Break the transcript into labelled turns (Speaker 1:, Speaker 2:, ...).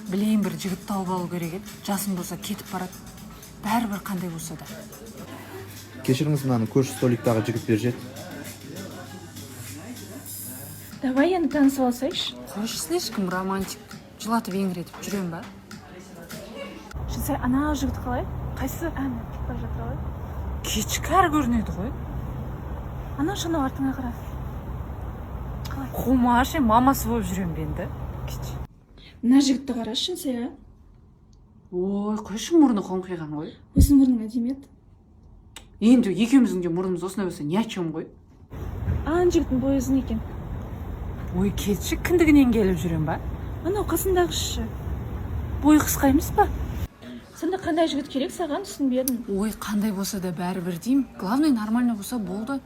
Speaker 1: Білейін бір жігіт тауып алу керек еді. Жасым болса кетіп барады. Бәрібір қандай болса да.
Speaker 2: Кешіріңіз, мынаны көрші столиктағы жігіт бер жет.
Speaker 3: Давай енді танысып алсайшы.
Speaker 1: Қойшы, слишком романтик. Жылатып еңіретіп жүрем ба?
Speaker 3: Жансай, ана жігіт қалай? Қайсы әні бара жатыр ғой?
Speaker 1: Кешкар көрінеді ғой.
Speaker 3: Ана шанау артыңа қара. Қалай?
Speaker 1: Қумаш, мамасы болып жүрем бенді.
Speaker 3: Мына жігітті қарашы, Жансай.
Speaker 1: Ой, қойшы, мұрны қоңқиған ғой.
Speaker 3: Өзің мұрның әдемі еді.
Speaker 1: Енді екеуміздің де мұрнымыз осындай болса не айтшым ғой.
Speaker 3: Ана жігіттің бойы ұзын екен.
Speaker 1: Ой, кетші, кіндігінен келіп жүрем ба?
Speaker 3: Анау қасындағышы.
Speaker 1: Бойы қысқа емес па?
Speaker 3: Сонда қандай жігіт керек саған, түсінбедім.
Speaker 1: Ой, қандай болса да бәрібір деймін. Главное, нормально болса болды.